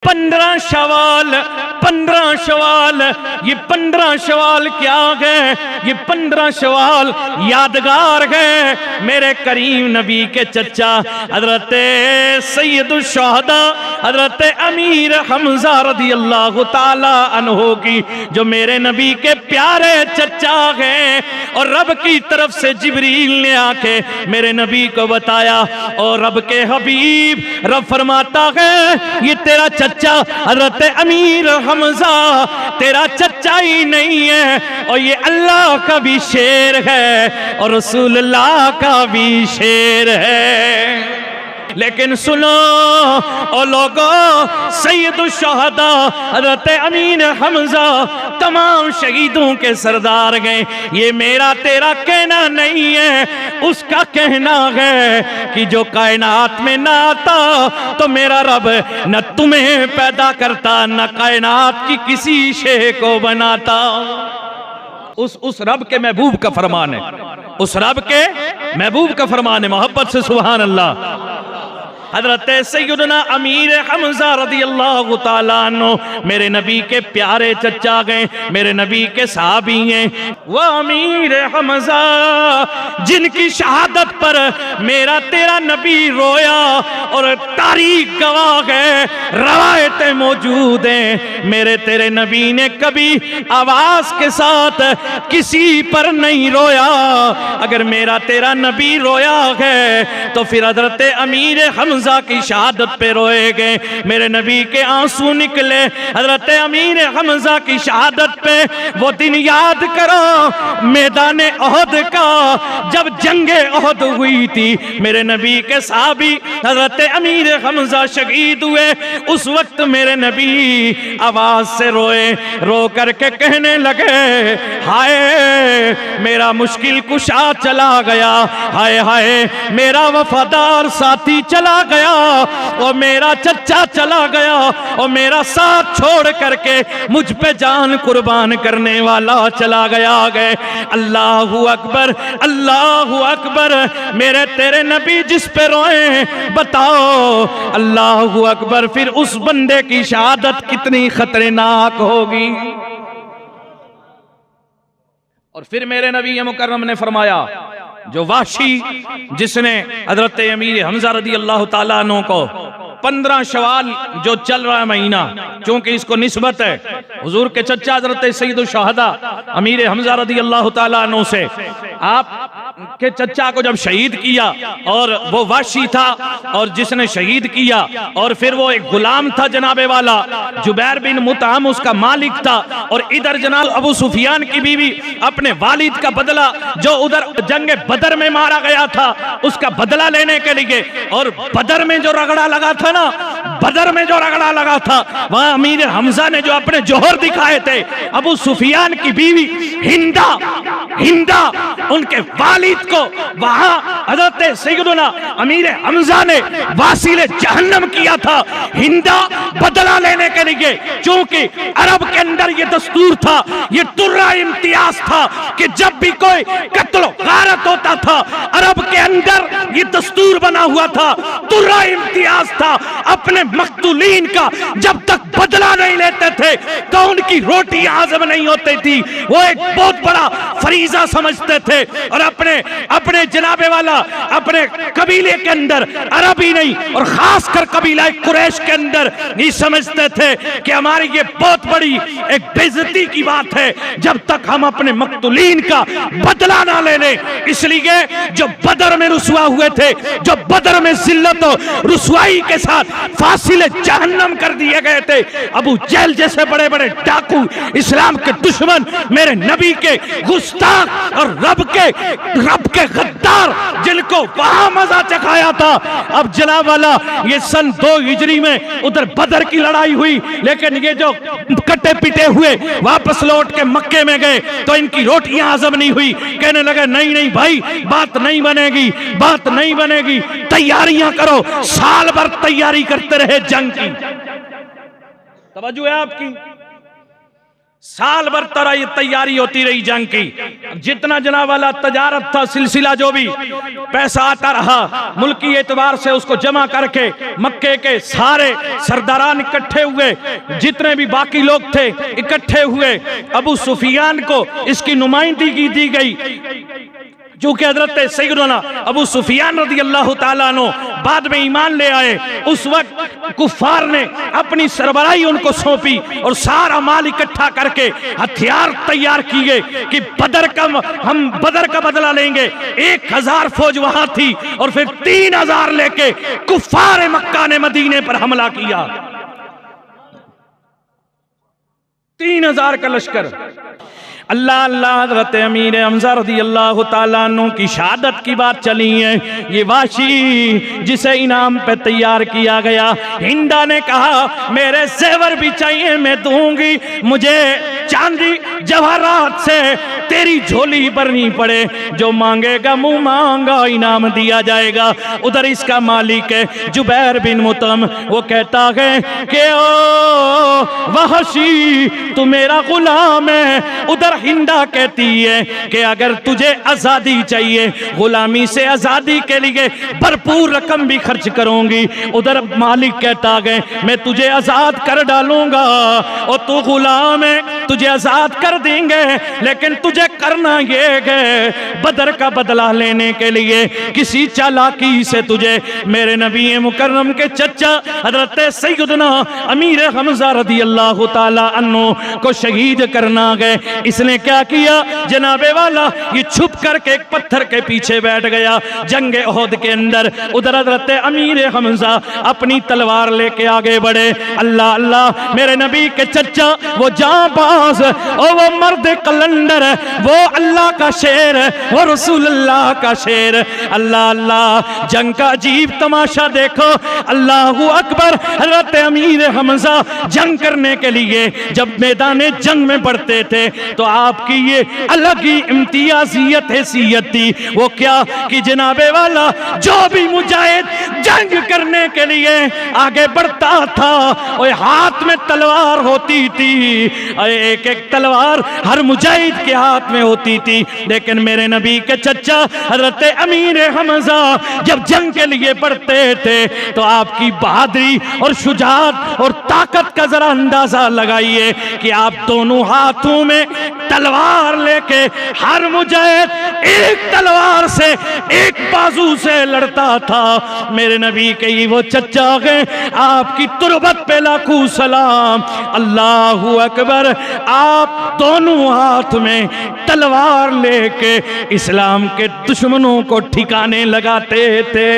15 शवाल, 15 शवाल, ये 15 शवाल क्या है? ये 15 शवाल यादगार है मेरे करीम नबी के चचा हजरत सैयदुल शुहदा हजरत अमीर हमजा रदी अल्लाह ताला अन्हो की, जो मेरे नबी के प्यारे चचा हैं। और रब की तरफ से जिब्रील ने आके मेरे नबी को बताया, और रब के हबीब रब फरमाता है ये तेरा चचा हजरत अमीर हमजा तेरा चचा ही नहीं है, और ये अल्लाह का भी शेर है और रसूलुल्लाह का भी शेर है। लेकिन सुनो ओ लोगों, सैयदुल शुहदा हज़रत अमीर हमजा तमाम शहीदों के सरदार गए। ये मेरा तेरा कहना नहीं है, उसका कहना है कि जो कायनात में ना आता तो मेरा रब न तुम्हें पैदा करता न कायनात की किसी शे को बनाता। उस रब के महबूब का फरमान है, उस रब के महबूब का फरमान है। मोहब्बत से सुभान अल्लाह। हजरत सैयदना अमीर हमजा रदी अल्लाह ताला अन्हु मेरे नबी के प्यारे चचा गए, मेरे नबी के साहबी हैं। वह अमीर हमजा जिनकी शहादत पर मेरा तेरा नबी रोया, और तारीख गवाह है, रवायतें मौजूद हैं। मेरे तेरे नबी ने कभी आवाज के साथ किसी पर नहीं रोया। अगर मेरा तेरा नबी रोया है तो फिर हजरत अमीर हमजा की शहादत पे रोए गए। मेरे नबी के आंसू निकले हजरत अमीर हमजा की शहादत पे। वो दिन याद करो मैदान ओहद का, जब जंगे ओहद हुई थी, मेरे नबी के साहबी हजरत अमीर हमजा शहीद हुए। उस वक्त मेरे नबी आवाज से रोए, रो करके कहने लगे हाय मेरा मुश्किल कुशा चला गया, हाय हाय मेरा वफादार साथी चला गया, और मेरा चचा चला गया, और मेरा साथ छोड़ करके मुझ पे जान कुर्बान करने वाला चला गया। गए अल्लाहू अकबर, अल्लाहू अकबर। मेरे तेरे नबी जिस पे रोए बताओ अल्लाहू अकबर, फिर उस बंदे की शहादत कितनी खतरनाक होगी। और फिर मेरे नबी मुकर्रम ने फरमाया, जो वाशी जिसने हजरत अमीर हमजा रदी अल्लाह ताला अन्हु को 15 शवाल जो चल रहा है महीना, क्योंकि इसको निस्बत है हुजूर के चचा हजरत सैयदुल शुहदा अमीर हमजा रदी अल्लाह ताला अन्हु से, आप के चचा को जब शहीद किया, और वो वाशी था और जिसने शहीद किया, और फिर वो एक गुलाम था जनाबे वाला जुबैर बिन मुतअम उसका मालिक था, और इधर जनाब अबू सुफियान की बीवी अपने वालिद का बदला जो उधर जंग बदर में मारा गया था उसका बदला लेने के लिए, और बदर में जो रगड़ा लगा था ना, बदर में जो रगड़ा लगा था, वहां अमीर हमजा ने जो अपने जोहर दिखाए थे, अबू सुफियान की बीवी हिंदा हिंदा उनके वालिद को वहां हजरत सैयदना अमीर हमजा ने वासिले जहन्नम किया था, हिंदा बदला लेने के लिए। क्योंकि अरब के अंदर ये दस्तूर था, ये तुर्रा इम्तियाज था कि जब भी कोई कत्ल गारत होता था, अरब के अंदर ये दस्तूर बना हुआ था, तुर्रा इम्तियाज था। अपने मकतूलीन का जब तक बदला नहीं लेते थे तो उनकी रोटी हाज़म नहीं होती थी। वो एक बहुत बड़ा फरीजा समझते थे, और अपने जनाबे वाला अपने कबीले के अंदर, अरब ही नहीं और खासकर कबीला कुरैश के अंदर ये समझते थे कि हमारी ये बहुत बड़ी एक बेइज्जती की बात है जब तक हम अपने मकतूलीन का बदला ना ले लें। इसलिए जो बदर में रुसवा हुए थे, जो बदर में जिल्लत और रुसवाई के साथ फासिले जहन्नम कर दिए गए थे, अबू जहल जैसे बड़े बड़े डाकू, इस्लाम के दुश्मन, मेरे नबी के गुस्ताख और रब के गद्दार, जिनको वहां मजा चखाया था। अब जनाब वाला ये सन 2 हिजरी में उधर बदर की लड़ाई हुई, लेकिन ये जो कटे पिटे हुए वापस लौट के मक्के में गए तो इनकी रोटियां हजम नहीं हुई। कहने लगे नहीं नहीं भाई बात नहीं बनेगी, बात नहीं बनेगी, तैयारियां करो। साल भर तैयारी करते रहे जंग की। तवज्जो है आपकी? साल भर तैयारी होती रही जंग की। जितना जनाब वाला तजारत था, सिलसिला जो भी पैसा आता रहा, मुल्की एतबार से उसको जमा करके मक्के के सारे सरदारान इकट्ठे हुए, जितने भी बाकी लोग थे इकट्ठे हुए। अबू सुफियान को इसकी नुमाइंदगी दी गई, चूंकि हजरत सैयदना अबू सुफियान रज़ी अल्लाह ताला अन्हु बाद में ईमान ले आए। उस वक्त कुफार ने अपनी सरबराही उनको सौंपी और सारा माल इकट्ठा करके हथियार तैयार किए कि हम बदर का बदला लेंगे। 1000 फौज वहां थी और फिर 3000 लेके कुफार मक्का ने मदीने पर हमला किया। 3000 का लश्कर। अल्लाह अल्लाह हज़रत अमीर हमज़ा रज़ी अल्लाह ताला अन्हु की शहादत की बात चली है। ये वाशी जिसे इनाम पे तैयार किया गया, हिंदा ने कहा मेरे ज़ेवर भी चाहिए, मैं दूंगी, मुझे चांदी जवाहरात से तेरी झोली भरनी पड़े, जो मांगेगा मुंह मांगा इनाम दिया जाएगा। उधर इसका मालिक है जुबैर बिन मुतम, वो कहता है कि ओ वहशी तू मेरा गुलाम है। उधर हिंदा कहती है कि अगर तुझे आजादी चाहिए, गुलामी से आजादी के लिए भरपूर रकम भी खर्च करूंगी। उधर मालिक कहता है मैं तुझे आजाद कर डालूंगा और तू गुलाम है, तुझे आजाद कर देंगे, लेकिन तुझे करना ये है बदर का बदला लेने के लिए किसी चालाकी से तुझे मेरे नबी मुकर्रम के चचा हजरत सैयदना अमीर हमजा रज़ी अल्लाह ताला अन्हु को शहीद करना गए। इसने क्या किया जनाबे वाला, ये छुप करके एक पत्थर के पीछे बैठ गया जंगे ओहद के अंदर। उधर हजरत अमीर हमजा अपनी तलवार लेके आगे बढ़े। अल्लाह अल्लाह मेरे नबी के चचा वो जांबाज और वो मर्द कलंदर, वो अल्लाह का शेर, वो रसूल अल्लाह का शेर। अल्लाह अल्लाह जंग का अजीब तमाशा देखो। अल्लाहू अकबर। हजरत अमीर हमजा जंग करने के लिए जब मैदान जंग में बढ़ते थे तो आपकी ये अलग ही इम्तियाजियत हैसियत थी। वो क्या कि जनाबे वाला जो भी मुजाहिद जंग करने के लिए आगे बढ़ता था और हाथ में तलवार होती थी, एक एक तलवार हर मुजाहिद के हाथ में होती थी। लेकिन मेरे नबी के चचा हजरत अमीर हमजा जब जंग के लिए बढ़ते थे तो आपकी बहादुरी और शुजाअत और ताकत का जरा अंदाजा लगाइए कि आप दोनों हाथों में तलवार लेके हर मुजाहिद एक तलवार से एक बाजू से लड़ता था। मेरे नबी के ही वो चचा गए, आपकी तुरबत पे लाखों सलाम। अल्लाहू अकबर। आप दोनों हाथ में तलवार लेके इस्लाम के दुश्मनों को ठिकाने लगाते थे।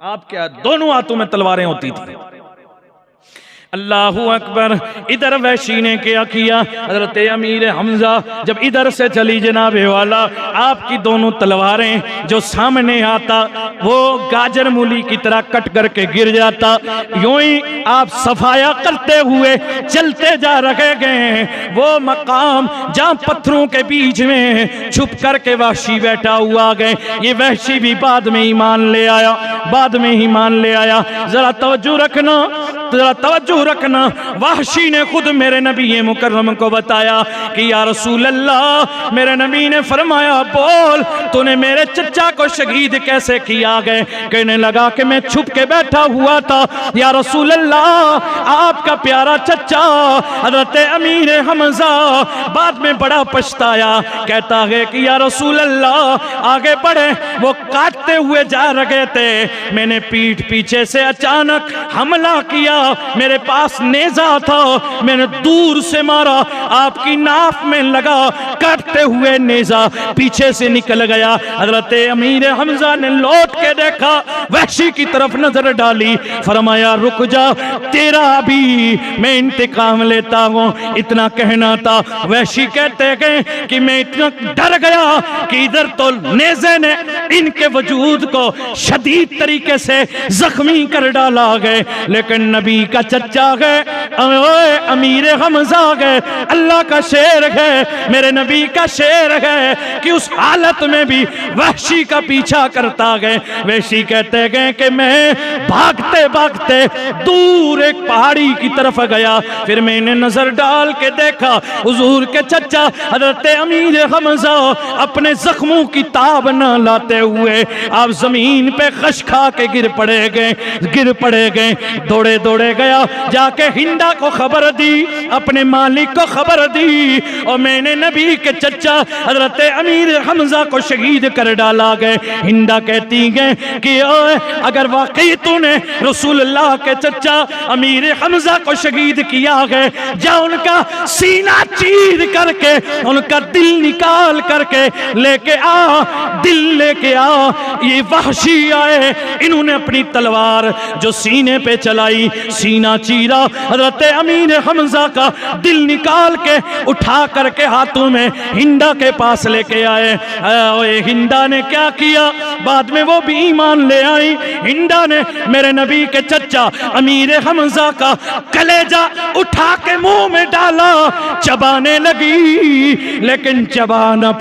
आप क्या दोनों हाथों में तलवारें होती थी। अल्लाहू अकबर। इधर वहशी ने क्या किया, हजरत अमीर हमजा जब इधर से चली जनाबे वाला, आपकी दोनों तलवारें जो सामने आता वो गाजर मूली की तरह कट करके गिर जाता। यूं ही आप सफाया करते हुए चलते जा रहे गए वो मकाम जहां पत्थरों के बीच में छुप करके वहशी बैठा हुआ गए। ये वहशी भी बाद में ईमान ले आया, बाद में ईमान ले आया। जरा तवज्जो रखना, जरा तवज्जो रखना। वहशी ने खुद मेरे नबी मुकर्रम को बताया कि या रसूल अल्लाह, मेरे नबी ने फरमाया बोल तूने मेरे चचा को शहीद कैसे किया गए। कहने लगा कि मैं छुप के बैठा हुआ था या रसूल अल्लाह, आपका प्यारा चचा हजरत अमीर हमजा बाद में बड़ा पछताया। कहता है कि या रसूल अल्लाह आगे बढ़े, वो काटते हुए जा रहे थे, मैंने पीठ पीछे से अचानक हमला किया, मेरे पास नेजा था, मैंने दूर से मारा, आपकी नाफ में लगा, काटते हुए नेजा पीछे से निकल गया। हजरत अमीर हमजा ने लौट के देखा, वहशी की तरफ नजर डाली, फरमाया रुक जा, तेरा भी मैं इंतकाम लेता हूँ। इतना कहना था। वहशी कहते हैं कि मैं इतना डर गया कि इधर तो नेजे ने इनके वजूद को शदीद तरीके से जख्मी कर डाला गए, लेकिन नबी नबी का चच्चा है, ओए अमीर हमजा है, अल्लाह का शेर है, मेरे नबी का शेर है कि उस हालत में भी वहशी का पीछा करता गए। वहशी कहते गए कि मैं भागते भागते दूर एक पहाड़ी की तरफ गया, फिर मैंने नजर डाल के देखा हुजूर के चच्चा हजरत अमीर हमजा अपने जख्मों की ताब न लाते हुए आप जमीन पे खश खा के गिर पड़े गए। दौड़े दौड़े गया, जाके हिंदा को खबर दी, अपने मालिक को खबर दी, और मैंने नबी के चच्चा हजरत अमीर हमजा को शहीद कर डाला गए। हिंदा कहती है कि अगर वाकई तूने रसूलुल्लाह के चच्चा अमीर हमजा को शहीद किया है, जा उनका सीना चीर करके उनका दिल निकाल करके लेके आ, दिल लेके आ। ये वहशी आए, इन्होंने अपनी तलवार जो सीने पे चलाई, सीना चीरा, हजरत अमीर हमजा का दिल निकाल के उठा करके हाथों में हिंदा के पास लेके आए। हिंदा ने क्या किया, बाद में वो भी ईमान ले आई। हिंदा ने मेरे नबी के चच्चा अमीर हमजा का कलेजा उठा के मुंह में डाला, चबाने लगी, लेकिन चबा न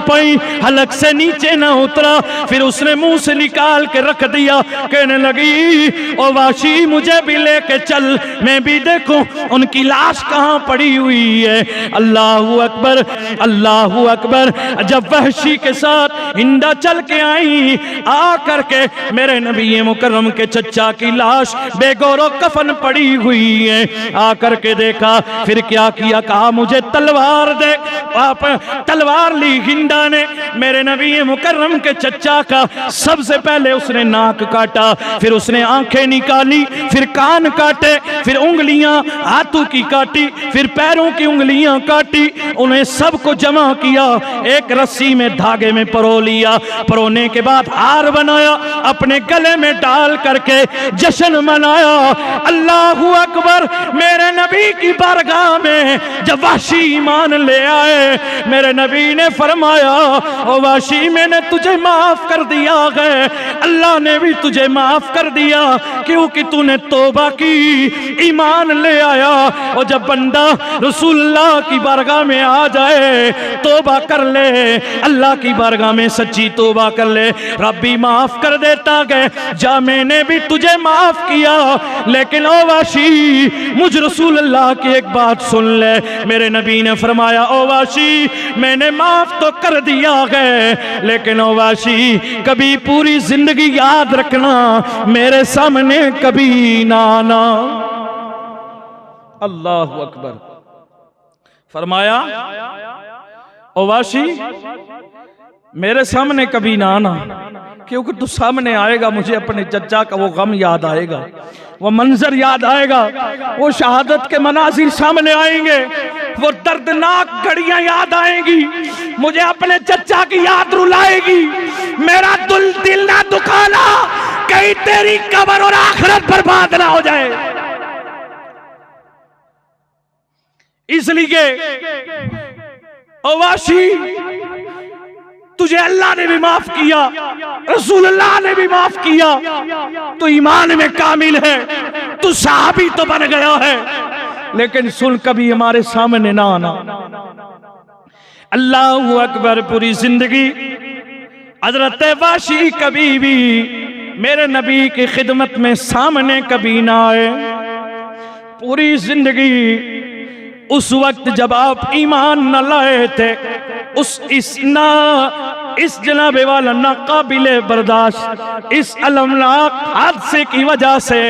पाई, हलक से नीचे न उतरा। फिर उसने मुंह से निकाल के रख दिया, कहने लगी ओ वाशी मुझे भी लेके चल, मैं भी देखूं उनकी लाश कहां पड़ी हुई है। अल्लाहू अकबर, अल्लाहू अकबर। जब वहशी के साथ हिंदा चल के आई, आ करके मेरे नबी मुकर्रम के चच्चा की लाश बेगौरो कफन पड़ी हुई है, आ करके देखा, फिर क्या किया, कहा मुझे तलवार दे। आप तलवार ली हिंदा ने मेरे नबी मुकर्रम के चच्चा का। सबसे पहले उसने नाक काटा, फिर उसने आंखें निकाली, फिर कान काटे, फिर उंगलियां हाथों की काटी, फिर पैरों की उंगलियां काटी, उन्हें सबको जमा किया, एक रस्सी में धागे में परो लिया। परोने के बाद हार बनाया, अपने गले में डाल करके जश्न मनाया। अल्लाहू अकबर। मेरे नबी की बारगाह में जब वाशी ईमान ले आए, मेरे नबी ने फरमाया ओ वाशी मैंने तुझे माफ कर दिया है, अल्लाह ने भी तुझे माफ कर दिया क्योंकि तूने तौबा की, ईमान ले आया। और जब बंदा रसूलुल्लाह की बारगाह में आ जाए, तौबा कर ले, अल्लाह की बारगाह में सच्ची तौबा कर ले, रब भी माफ कर देता है। जा मैंने भी तुझे माफ किया, लेकिन ओ वाशी मुझ रसूलुल्लाह की एक बात सुन ले। मेरे नबी ने फरमाया ओ वाशी मैंने माफ तो कर दिया है, लेकिन ओ वाशी कभी पूरी जिंदगी याद रखना मेरे सामने कभी ना आना। अल्लाह अकबर। फरमाया ओ वाशी मेरे सामने कभी ना आना, क्योंकि तू सामने आएगा मुझे अपने चच्चा का वो गम याद आएगा, वो मंजर याद आएगा, वो शहादत के मनाजिर सामने आएंगे, वो दर्दनाक घड़ियां याद आएंगी, मुझे अपने चच्चा की याद रुलाएगी। मेरा दिल ना दुखाना, कहीं तेरी कब्र और आखिरत बर्बाद ना हो जाए। इसलिए ओ वाशी तुझे अल्लाह ने भी माफ किया, रसूलुल्लाह ने भी माफ किया, तो ईमान में कामिल है, तू सहाबी तो बन गया है, लेकिन सुन कभी हमारे सामने ना आना। अल्लाहू अकबर। पूरी जिंदगी हजरत वाशी कभी भी मेरे नबी की खिदमत में सामने कभी ना आए। पूरी जिंदगी उस वक्त जब आप ईमान न लाए थे, इस जनाबे वाला नाकाबिले बर्दाश्त इस अलमनाक हादसे की वजह से,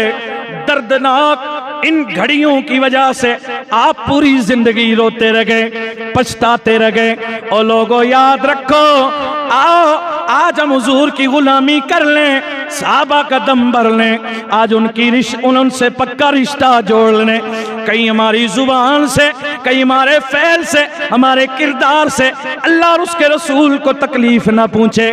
दर्दनाक इन घड़ियों की वजह से आप पूरी जिंदगी रोते रह गए, पछताते रह गए। और लोगों याद रखो, आओ आज हम हुजूर की गुलामी कर लें, साहबा का दम भर लें, आज उनसे पक्का रिश्ता जोड़ लें। कहीं हमारी जुबान से, कहीं हमारे फैल से, हमारे किरदार से अल्लाह और उसके रसूल को तकलीफ ना पहुंचे।